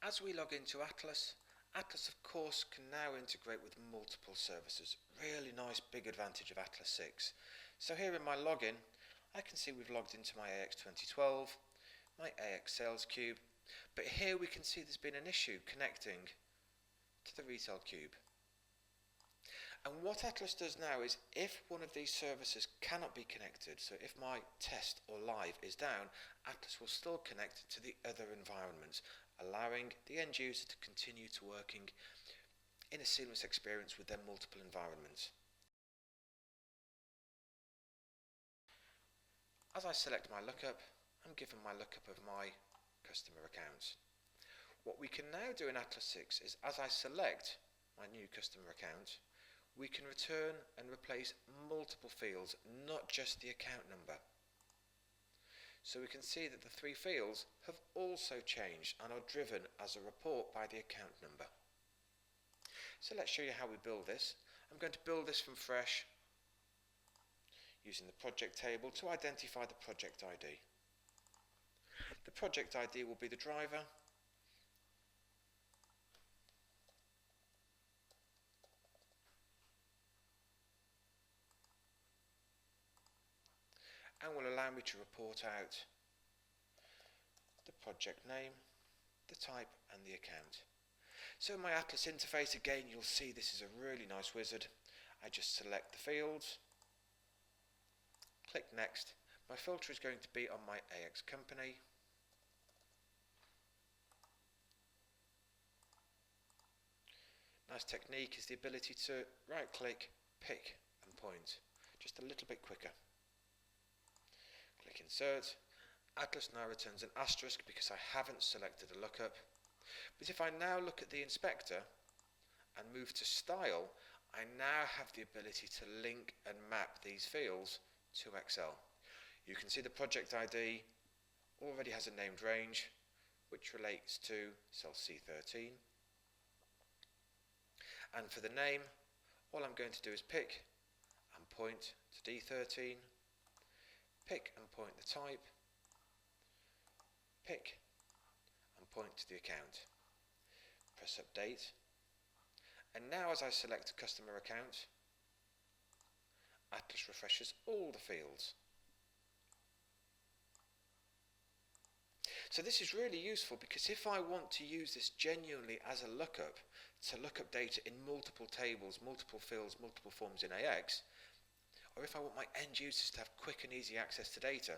As we log into Atlas, Atlas of course can now integrate with multiple services. Really nice big advantage of Atlas 6. So here in my login, I can see we've logged into my AX 2012, my AX Sales Cube, but here we can see there's been an issue connecting to the Retail Cube. And what Atlas does now is if one of these services cannot be connected, so if my test or live is down, Atlas will still connect to the other environments, allowing the end user to continue to working in a seamless experience with their multiple environments. As I select my lookup, I'm given my lookup of my customer accounts. What we can now do in Atlas 6 is as I select my new customer account, we can return and replace multiple fields, not just the account number. So we can see that the three fields have also changed and are driven as a report by the account number. So let's show you how we build this. I'm going to build this from fresh using the project table to identify the project ID. The project ID will be the driver, and will allow me to report out the project name, the type and the account. So in my Atlas interface again you'll see this is a really nice wizard. I just select the fields, click next. My filter is going to be on my AX company. Nice technique is the ability to right click, pick and point just a little bit quicker. Click insert. Atlas now returns an asterisk because I haven't selected a lookup. But if I now look at the inspector and move to style, I now have the ability to link and map these fields to Excel. You can see the project ID already has a named range which relates to cell C13. And for the name, all I'm going to do is pick and point to D13, pick and point the type, pick and point to the account. Press update, and now as I select a customer account, Atlas refreshes all the fields. So this is really useful because if I want to use this genuinely as a lookup, to look up data in multiple tables, multiple fields, multiple forms in AX, or if I want my end users to have quick and easy access to data,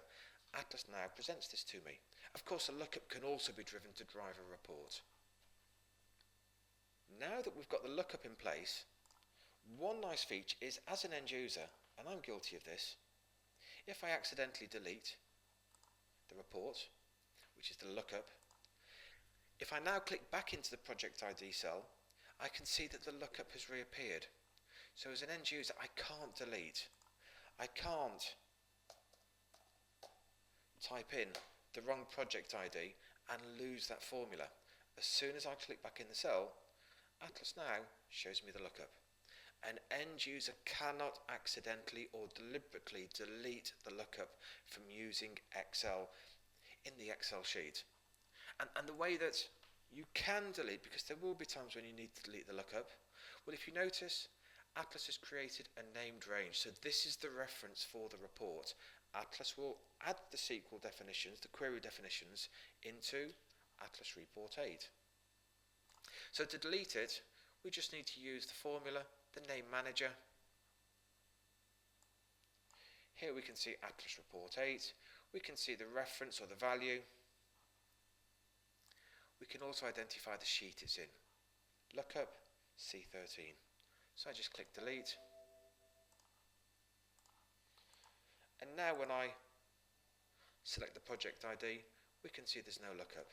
Atlas now presents this to me. Of course, a lookup can also be driven to drive a report. Now that we've got the lookup in place, one nice feature is as an end user, and I'm guilty of this, if I accidentally delete the report, which is the lookup, if I now click back into the project ID cell, I can see that the lookup has reappeared. So as an end user, I can't delete. I can't type in the wrong project ID and lose that formula. As soon as I click back in the cell, Atlas now shows me the lookup. An end user cannot accidentally or deliberately delete the lookup from using Excel in the Excel sheet. And the way that you can delete, because there will be times when you need to delete the lookup, well, if you notice, Atlas has created a named range. So this is the reference for the report. Atlas will add the SQL definitions, the query definitions, into Atlas Report 8. So to delete it, we just need to use the formula, the name manager. Here we can see Atlas Report 8. We can see the reference or the value. We can also identify the sheet it's in. Lookup C13. So I just click delete. And now when I select the project ID, we can see there's no lookup.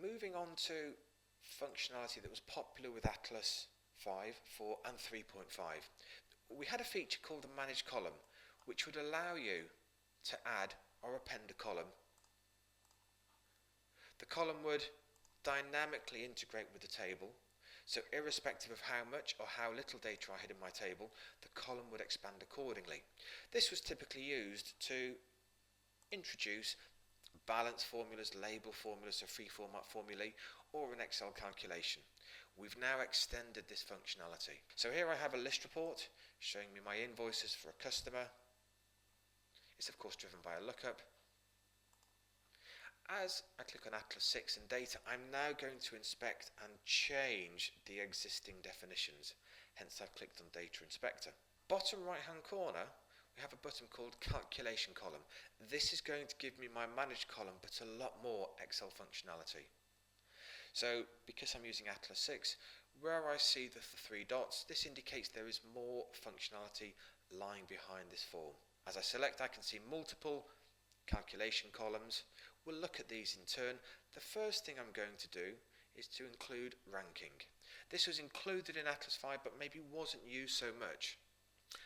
Moving on to functionality that was popular with Atlas 5, 4 and 3.5. We had a feature called the Manage Column, which would allow you to add or append a column. The column would dynamically integrate with the table. So irrespective of how much or how little data I had in my table, the column would expand accordingly. This was typically used to introduce balance formulas, label formulas, so free format formulae, or an Excel calculation. We've now extended this functionality. So here I have a list report showing me my invoices for a customer. It's of course driven by a lookup. As I click on Atlas 6 and data, I'm now going to inspect and change the existing definitions. Hence I've clicked on Data Inspector. Bottom right hand corner, we have a button called Calculation Column. This is going to give me my Managed column, but a lot more Excel functionality. So because I'm using Atlas 6, where I see the three dots, this indicates there is more functionality lying behind this form. As I select, I can see multiple calculation columns. We'll look at these in turn. The first thing I'm going to do is to include ranking. This was included in Atlas 5 but maybe wasn't used so much.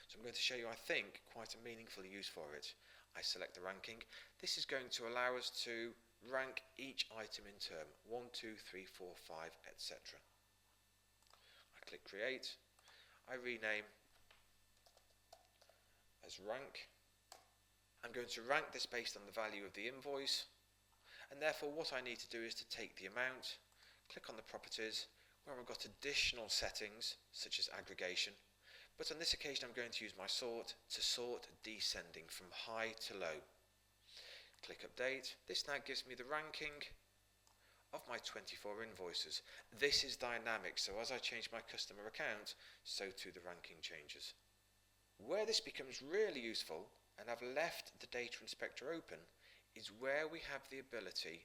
So I'm going to show you, I think, quite a meaningful use for it. I select the ranking. This is going to allow us to rank each item in turn, 1, 2, 3, 4, 5, etc. I click Create. I rename as rank. I'm going to rank this based on the value of the invoice, and therefore what I need to do is to take the amount, click on the properties, where I've got additional settings such as aggregation, but on this occasion I'm going to use my sort to sort descending from high to low. Click Update. This now gives me the ranking of my 24 invoices. This is dynamic, so as I change my customer account, so too the ranking changes. Where this becomes really useful, and I've left the Data Inspector open, is where we have the ability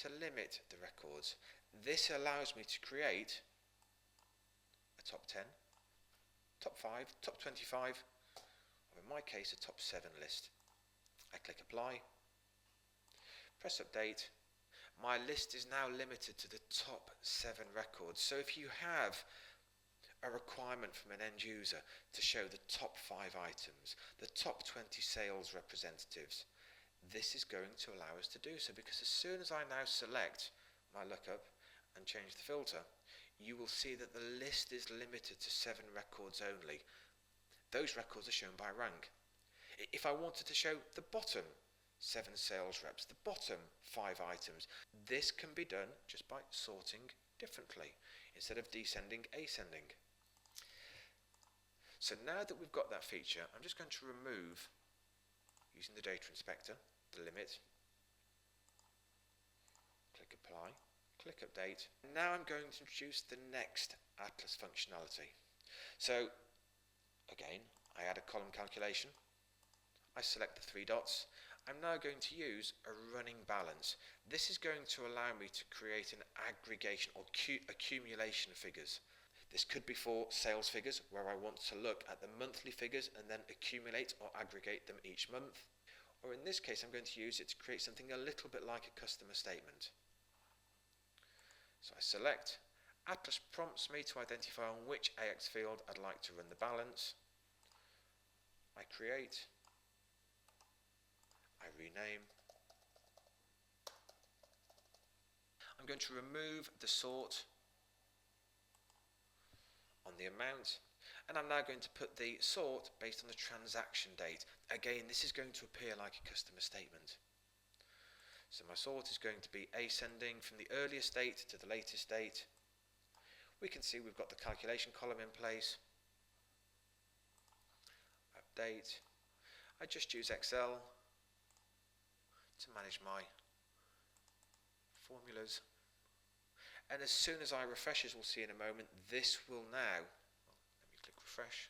to limit the records. This allows me to create a top 10, top 5, top 25, or in my case a top 7 list. I click Apply, press Update. My list is now limited to the top 7 records. So if you have a requirement from an end user to show the top 5 items, the top 20 sales representatives, this is going to allow us to do so, because as soon as I now select my lookup and change the filter, you will see that the list is limited to 7 records only. Those records are shown by rank. If I wanted to show the bottom 7 sales reps, the bottom 5 items, this can be done just by sorting differently instead of descending, ascending. So now that we've got that feature, I'm just going to remove, using the Data Inspector, the limit. Click Apply, click Update. Now I'm going to introduce the next Atlas functionality. So again, I add a column calculation. I select the 3 dots. I'm now going to use a running balance. This is going to allow me to create an aggregation or accumulation of figures. This could be for sales figures, where I want to look at the monthly figures and then accumulate or aggregate them each month. Or in this case, I'm going to use it to create something a little bit like a customer statement. So I select. Atlas prompts me to identify on which AX field I'd like to run the balance. I create. I rename. I'm going to remove the sort on the amount, and I'm now going to put the sort based on the transaction date. Again, this is going to appear like a customer statement. So my sort is going to be ascending from the earliest date to the latest date. We can see we've got the calculation column in place. Update. I just use Excel to manage my formulas. And as soon as I refresh, as we'll see in a moment, this will now, let me click refresh.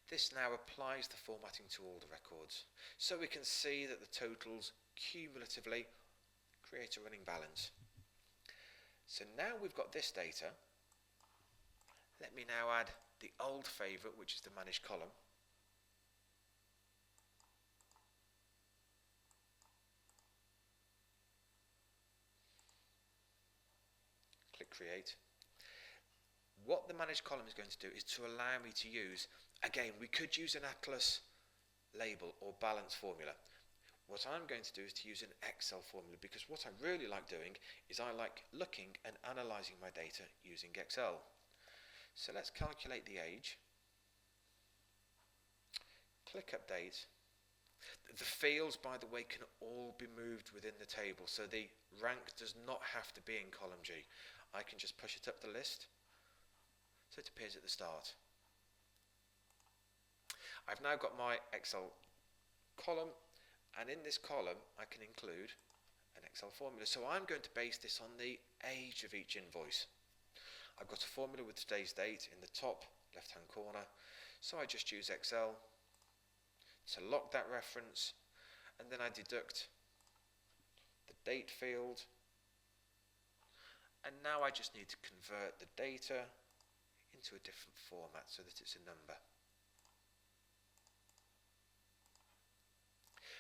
This now applies the formatting to all the records. So we can see that the totals cumulatively create a running balance. So now we've got this data. Let me now add the old favourite, which is the managed column. Click Create. What the managed column is going to do is to allow me to use, again, we could use an Atlas label or balance formula. What I'm going to do is to use an Excel formula, because what I really like doing is I like looking and analysing my data using Excel. So let's calculate the age. Click Update. The fields, by the way, can all be moved within the table, so the rank does not have to be in column G. I can just push it up the list so it appears at the start. I've now got my Excel column, and in this column I can include an Excel formula. So I'm going to base this on the age of each invoice. I've got a formula with today's date in the top left hand corner, so I just use Excel to lock that reference, and then I deduct the date field, and now I just need to convert the data into a different format so that it's a number.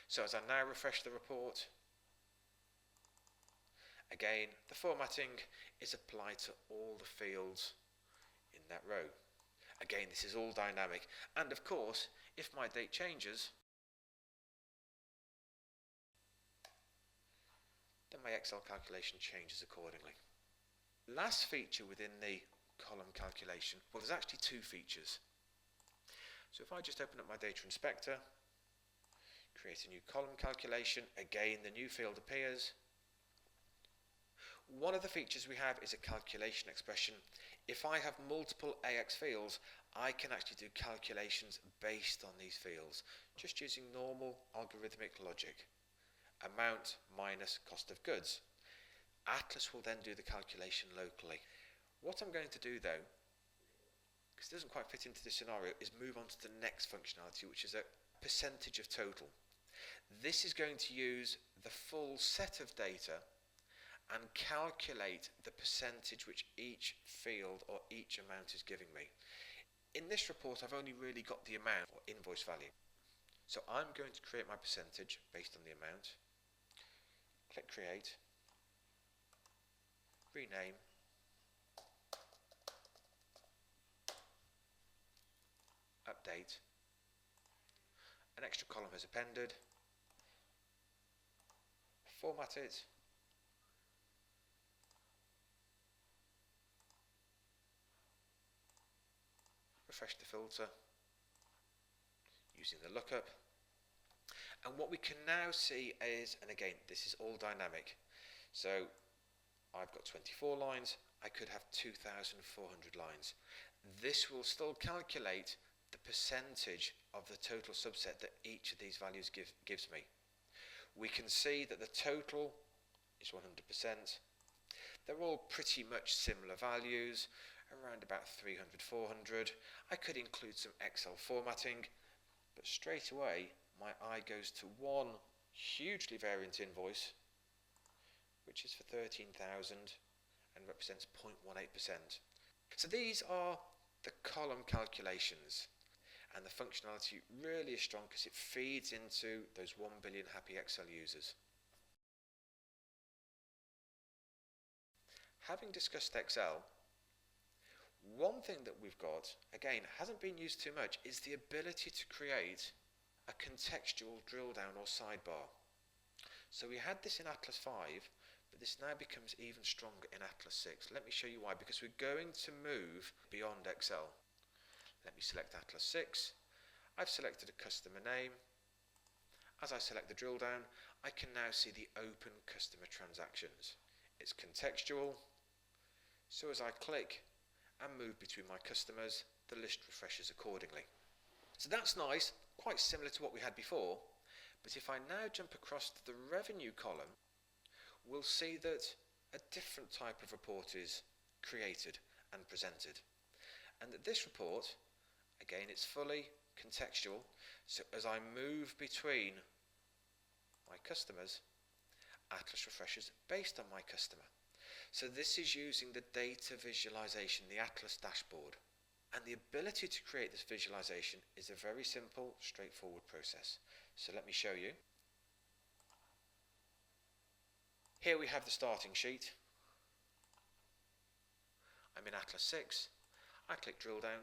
So as I now refresh the report, again the formatting is applied to all the fields in that row. Again, this is all dynamic, and of course if my date changes, then my Excel calculation changes accordingly. Last feature within the column calculation, well, there's actually two features. So if I just open up my data inspector, create a new column calculation, again the new field appears. One of the features we have is a calculation expression. If I have multiple AX fields, I can actually do calculations based on these fields, just using normal algorithmic logic. Amount minus cost of goods. Atlas will then do the calculation locally. What I'm going to do though, because it doesn't quite fit into this scenario, is move on to the next functionality, which is a percentage of total. This is going to use the full set of data and calculate the percentage which each field or each amount is giving me. In this report I've only really got the amount or invoice value. So I'm going to create my percentage based on the amount. Click Create, rename, update, an extra column has appended, format it, refresh the filter using the lookup, and what we can now see is, and again this is all dynamic, so I've got 24 lines, I could have 2,400 lines. This will still calculate the percentage of the total subset that each of these values gives me. We can see that the total is 100%. They're all pretty much similar values, around about 300, 400. I could include some Excel formatting, but straight away my eye goes to one hugely variant invoice, which is for 13,000 and represents 0.18%. So these are the column calculations, and the functionality really is strong because it feeds into those 1 billion happy Excel users. Having discussed Excel, one thing that we've got, again, hasn't been used too much, is the ability to create a contextual drill down or sidebar. So we had this in Atlas 5, but this now becomes even stronger in Atlas 6. Let me show you why, because we're going to move beyond Excel. Let me select Atlas 6. I've selected a customer name. As I select the drill down, I can now see the open customer transactions. It's contextual, so as I click and move between my customers, the list refreshes accordingly. So that's nice, quite similar to what we had before, but if I now jump across to the revenue column, we'll see that a different type of report is created and presented. And that this report, again, it's fully contextual, so as I move between my customers, Atlas refreshes based on my customer. So this is using the data visualization, the Atlas dashboard. And the ability to create this visualization is a very simple, straightforward process. So let me show you. Here we have the starting sheet. I'm in Atlas 6. I click drill down.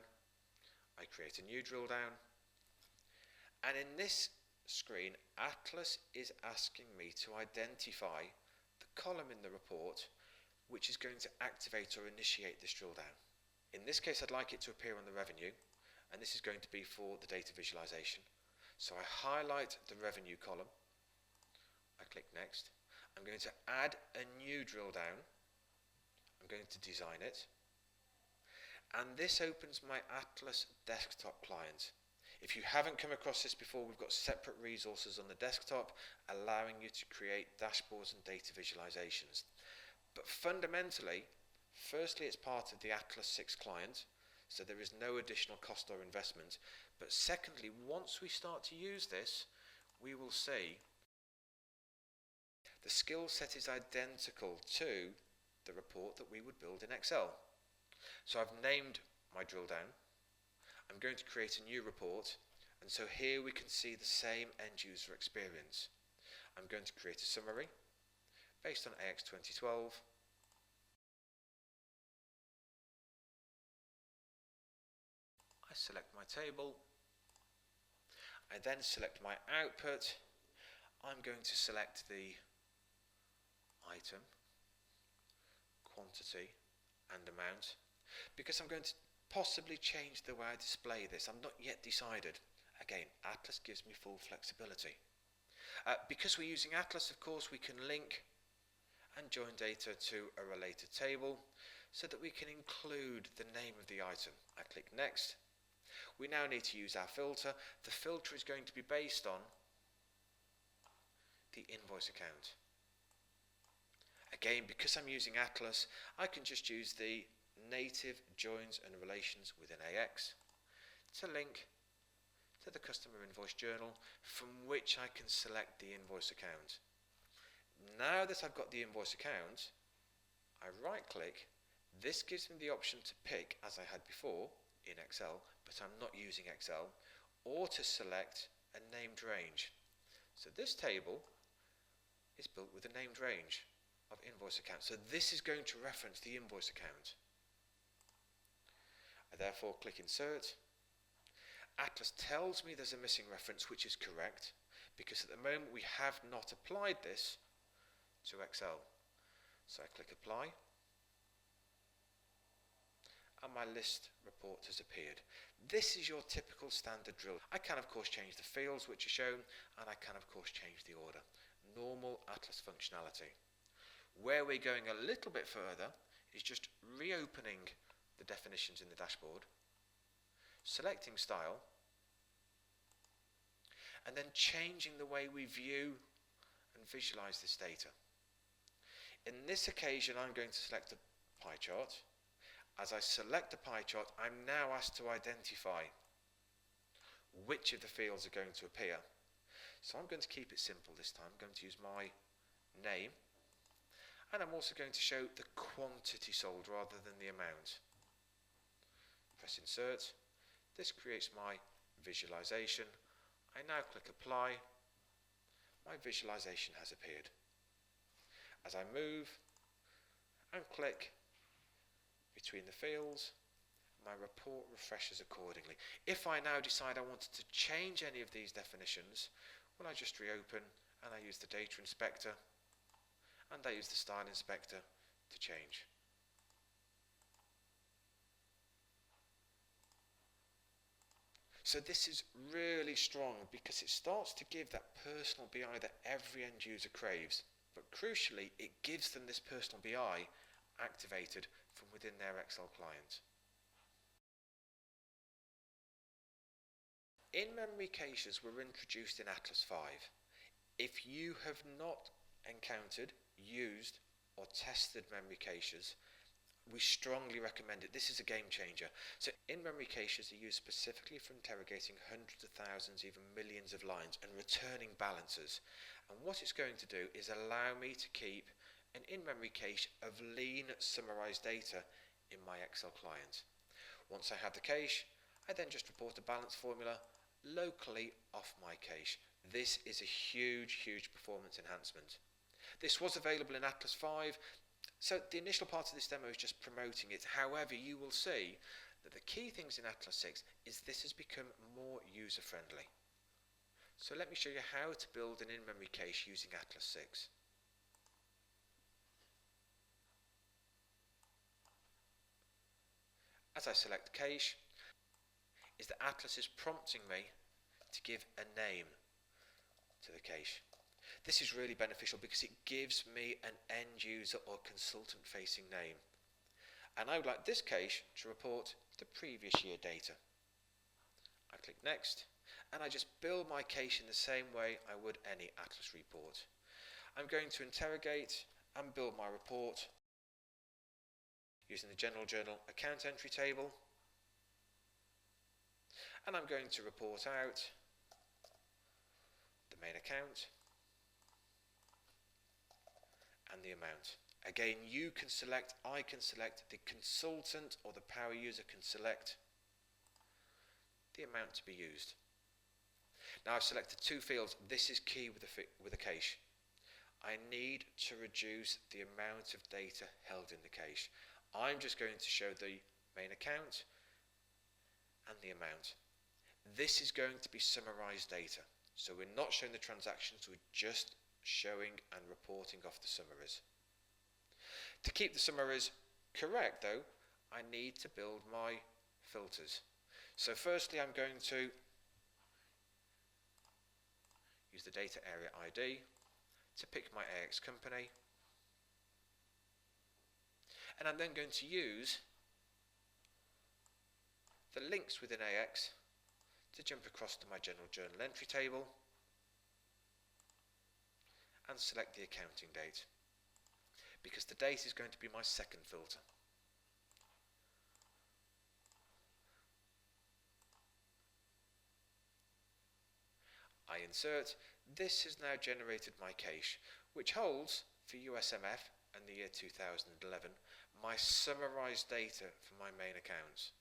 I create a new drill down. And in this screen, Atlas is asking me to identify the column in the report which is going to activate or initiate this drill down. In this case, I'd like it to appear on the revenue, and this is going to be for the data visualization. So I highlight the revenue column, I click next. I'm going to add a new drill down. I'm going to design it, and this opens my Atlas desktop client. If you haven't come across this before, we've got separate resources on the desktop allowing you to create dashboards and data visualizations. But fundamentally, firstly, it's part of the Atlas 6 client, so there is no additional cost or investment. But secondly, once we start to use this, we will see the skill set is identical to the report that we would build in Excel. So I've named my drill down. I'm going to create a new report, and so here we can see the same end user experience. I'm going to create a summary based on AX 2012. I select my table. I then select my output. I'm going to select the item, quantity and amount, because I'm going to possibly change the way I display this. I'm not yet decided. Again, Atlas gives me full flexibility. Because we're using Atlas, of course, we can link and join data to a related table so that we can include the name of the item. I click next. We now need to use our filter. The filter is going to be based on the invoice account. Again, because I'm using Atlas, I can just use the native joins and relations within AX to link to the customer invoice journal, from which I can select the invoice account. Now that I've got the invoice account, I right click. This gives me the option to pick, as I had before in Excel, but I'm not using Excel, or to select a named range. So this table is built with a named range of invoice account. So this is going to reference the invoice account. I therefore click Insert. Atlas tells me there's a missing reference, which is correct, because at the moment we have not applied this to Excel. So I click Apply, and my list report has appeared. This is your typical standard drill. I can of course change the fields which are shown, and I can of course change the order. Normal Atlas functionality. Where we're going a little bit further is just reopening the definitions in the dashboard, selecting style, and then changing the way we view and visualize this data. In this occasion, I'm going to select a pie chart. As I select the pie chart, I'm now asked to identify which of the fields are going to appear. So I'm going to keep it simple this time. I'm going to use my name, and I'm also going to show the quantity sold rather than the amount. Press Insert. This creates my visualization. I now click Apply. My visualization has appeared. As I move and click between the fields, my report refreshes accordingly. If I now decide I wanted to change any of these definitions, well, I just reopen and I use the Data Inspector and I use the Style Inspector to change. So this is really strong because it starts to give that personal BI that every end user craves. But crucially, it gives them this personal BI activated from within their Excel client. InMemory Caches were introduced in Atlas 5. If you have not encountered, used, or tested memory caches, we strongly recommend it. This is a game changer. So InMemory Caches are used specifically for interrogating hundreds of thousands, even millions of lines and returning balances. And what it's going to do is allow me to keep an in-memory cache of lean summarized data in my Excel client. Once I have the cache, I then just report a balance formula locally off my cache. This is a huge performance enhancement. This was available in Atlas 5, so the initial part of this demo is just promoting it. However, you will see that the key things in Atlas 6 is this has become more user-friendly. So let me show you how to build an in-memory cache using Atlas 6. As I select cache, is that Atlas is prompting me to give a name to the cache. This is really beneficial because it gives me an end user or consultant facing name. And I would like this cache to report the previous year data. I click next and I just build my cache in the same way I would any Atlas report. I'm going to interrogate and build my report using the General Journal account entry table, and I'm going to report out the main account and the amount. Again, you can select, I can select, the consultant or the power user can select the amount to be used. Now I've selected two fields. This is key with a cache. I need to reduce the amount of data held in the cache. I'm just going to show the main account and the amount. This is going to be summarized data. So we're not showing the transactions, we're just showing and reporting off the summaries. To keep the summaries correct though, I need to build my filters. So firstly I'm going to use the data area ID to pick my AX company, and I'm then going to use the links within AX to jump across to my General Journal entry table and select the accounting date, because the date is going to be my second filter. I insert. This has now generated my cache, which holds, for USMF and the year 2011, my summarized data for my main accounts.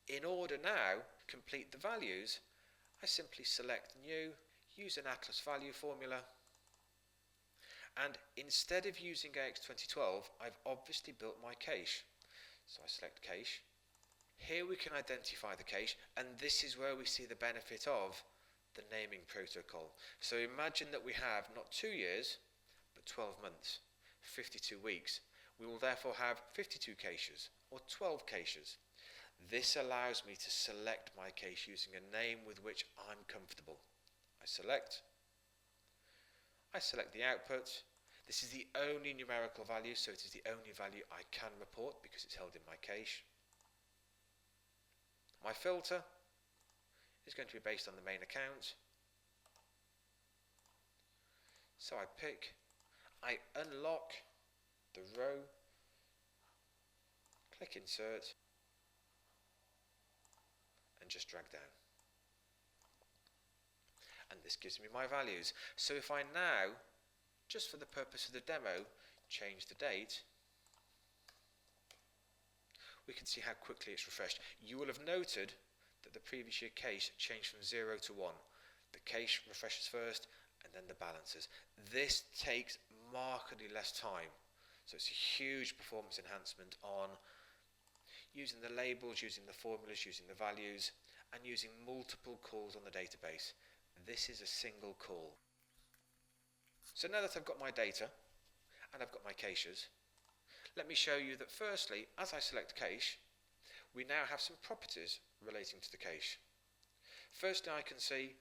In order now to complete the values, I simply select New, use an Atlas value formula, and instead of using AX 2012, I've obviously built my cache. So I select Cache. Here we can identify the cache, and this is where we see the benefit of the naming protocol. So imagine that we have not 2 years, but 12 months, 52 weeks. We will therefore have 52 caches, or 12 caches. This allows me to select my cache using a name with which I'm comfortable. I select the output. This is the only numerical value, so it is the only value I can report because it's held in my cache. My filter is going to be based on the main account. So I unlock the row, click insert, and just drag down. And this gives me my values. So if I now, just for the purpose of the demo, change the date, we can see how quickly it's refreshed. You will have noted that the previous year cache changed from 0 to 1. The cache refreshes first and then the balances. This takes markedly less time. So it's a huge performance enhancement on using the labels, using the formulas, using the values, and using multiple calls on the database. This is a single call. So now that I've got my data and I've got my caches, let me show you that firstly, as I select cache, we now have some properties relating to the cache. Firstly, I can see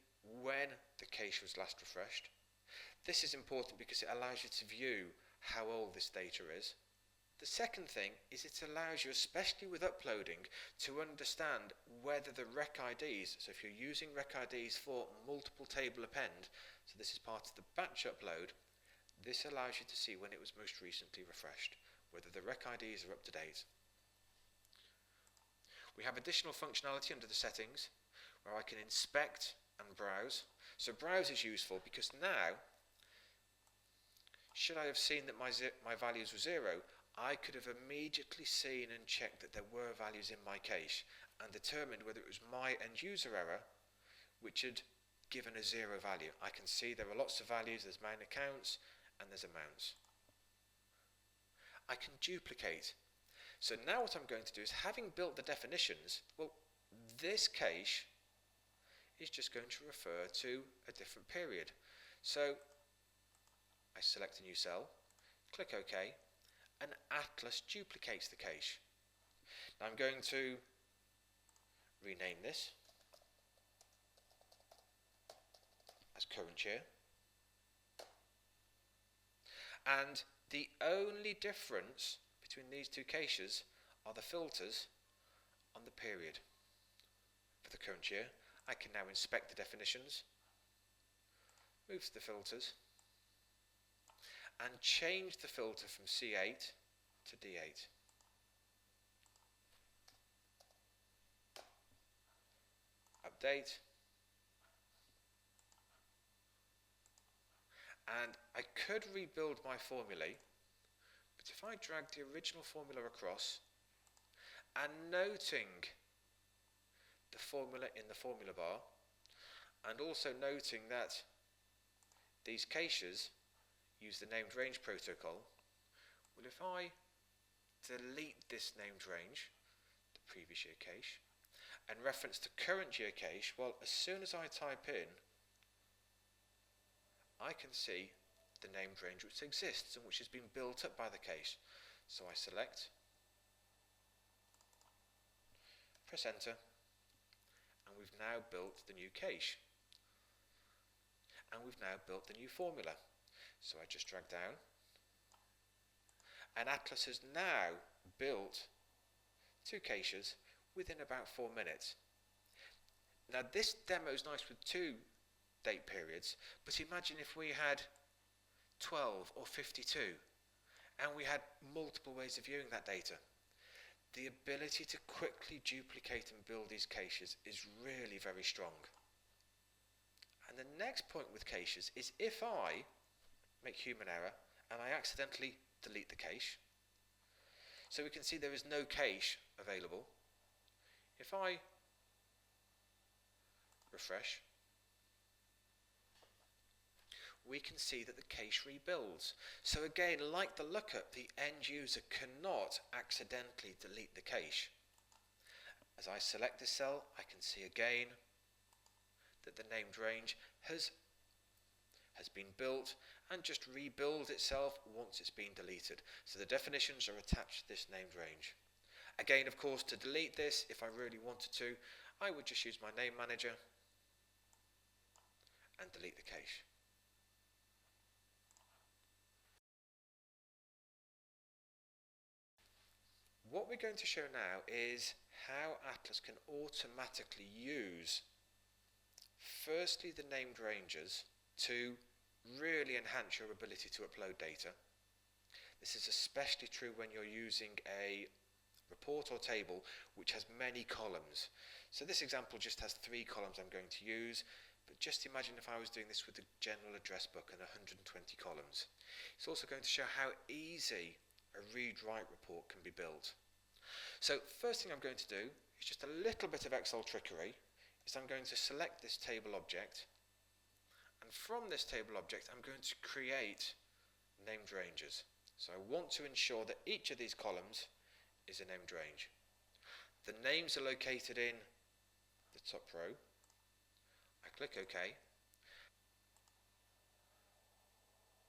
when the cache was last refreshed. This is important because it allows you to view how old this data is. The second thing is it allows you, especially with uploading, to understand whether the rec IDs, so if you're using rec IDs for multiple table append, so this is part of the batch upload, this allows you to see when it was most recently refreshed, whether the rec IDs are up to date. We have additional functionality under the settings where I can inspect and browse. So browse is useful because now, should I have seen that my values were 0, I could have immediately seen and checked that there were values in my cache and determined whether it was my end user error which had given a 0 value. I can see there are lots of values, there's main accounts and there's amounts. I can duplicate. So now what I'm going to do is, having built the definitions, well, this cache is just going to refer to a different period. So I select a new cell, click OK, and Atlas duplicates the cache. Now I'm going to rename this as current year. And the only difference between these two caches are the filters on the period. For the current year, I can now inspect the definitions, move to the filters, and change the filter from C8 to D8. Update. And I could rebuild my formulae, but if I drag the original formula across and noting the formula in the formula bar, and also noting that these caches use the named range protocol, well, if I delete this named range, the previous year cache, and reference the current year cache, well, as soon as I type in, I can see the named range which exists and which has been built up by the cache. So I select, press enter, and we've now built the new cache. And we've now built the new formula. So I just drag down, and Atlas has now built two caches within about 4 minutes. Now this demo is nice with two date periods, but imagine if we had 12 or 52 and we had multiple ways of viewing that data. The ability to quickly duplicate and build these caches is really very strong. And the next point with caches is if I make human error and I accidentally delete the cache, so we can see there is no cache available. If I refresh, we can see that the cache rebuilds. So again, like the lookup, the end user cannot accidentally delete the cache. As I select this cell, I can see again that the named range has been built and just rebuilds itself once it's been deleted. So the definitions are attached to this named range. Again, of course, to delete this, if I really wanted to, I would just use my name manager and delete the cache. What we're going to show now is how Atlas can automatically use firstly the named ranges to really enhance your ability to upload data. This is especially true when you're using a report or table which has many columns. So this example just has 3 columns I'm going to use, but just imagine if I was doing this with the general address book and 120 columns. It's also going to show how easy a read-write report can be built. So first thing I'm going to do is just a little bit of Excel trickery, is I'm going to select this table object, and from this table object I'm going to create named ranges. So I want to ensure that each of these columns is a named range. The names are located in the top row. I click OK.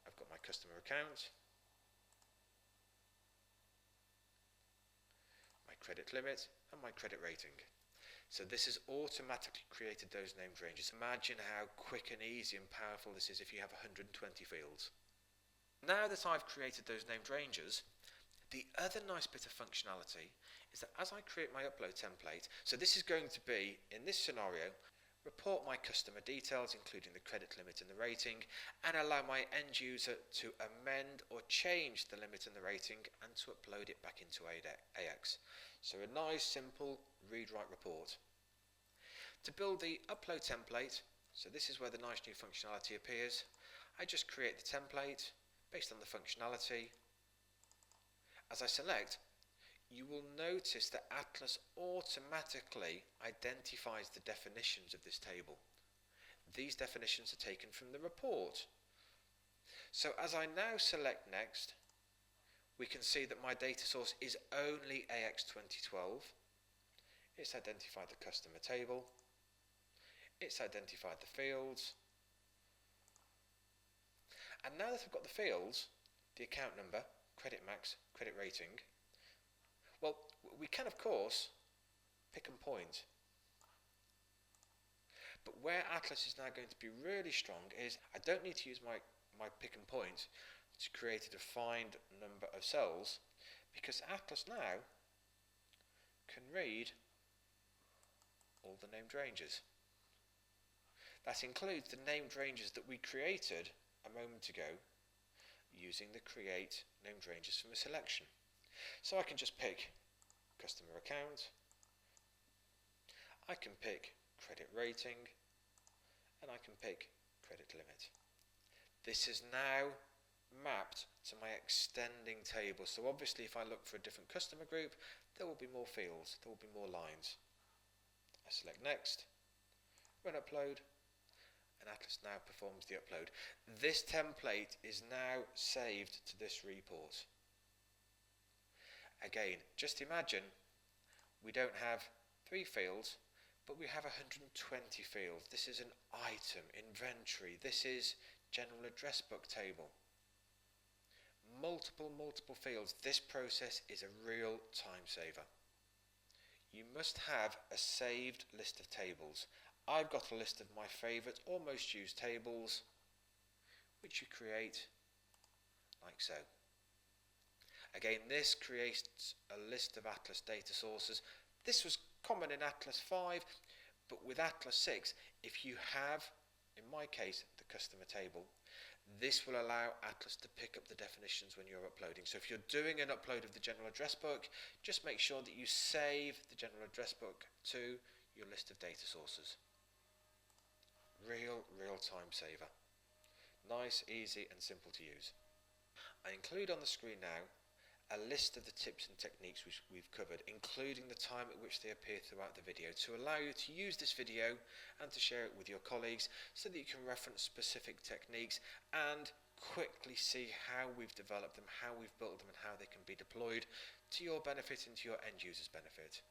I've got my customer account, my credit limit, and my credit rating. So this has automatically created those named ranges. Imagine how quick and easy and powerful this is if you have 120 fields. Now that I've created those named ranges, the other nice bit of functionality is that as I create my upload template, so this is going to be, in this scenario, report my customer details, including the credit limit and the rating, and allow my end user to amend or change the limit and the rating and to upload it back into AX. So a nice, simple read-write report. To build the upload template, so this is where the nice new functionality appears, I just create the template based on the functionality. As I select, you will notice that Atlas automatically identifies the definitions of this table. These definitions are taken from the report. So as I now select next, we can see that my data source is only AX 2012. It's identified the customer table. It's identified the fields. And now that I've got the fields, the account number, credit max, credit rating, well, we can of course pick and point. But where Atlas is now going to be really strong is I don't need to use my pick and point to create a defined number of cells, because Atlas now can read all the named ranges. That includes the named ranges that we created a moment ago using the create named ranges from a selection. So I can just pick customer account, I can pick credit rating, and I can pick credit limit. This is now mapped to my extending table. So obviously if I look for a different customer group, there will be more fields, there will be more lines. I select next, run upload, and Atlas now performs the upload. This template is now saved to this report. Again, just imagine we don't have 3 fields, but we have 120 fields. This is an item, inventory. This is general address book table. Multiple fields. This process is a real time saver. You must have a saved list of tables. I've got a list of my favourite or most used tables, which you create like so. Again, this creates a list of Atlas data sources. This was common in Atlas 5, but with Atlas 6, if you have, in my case, the customer table, this will allow Atlas to pick up the definitions when you're uploading. So if you're doing an upload of the general address book, just make sure that you save the general address book to your list of data sources. Real time saver. Nice, easy and simple to use. I include on the screen now a list of the tips and techniques which we've covered, including the time at which they appear throughout the video, to allow you to use this video and to share it with your colleagues so that you can reference specific techniques and quickly see how we've developed them, how we've built them and how they can be deployed to your benefit and to your end users' benefit.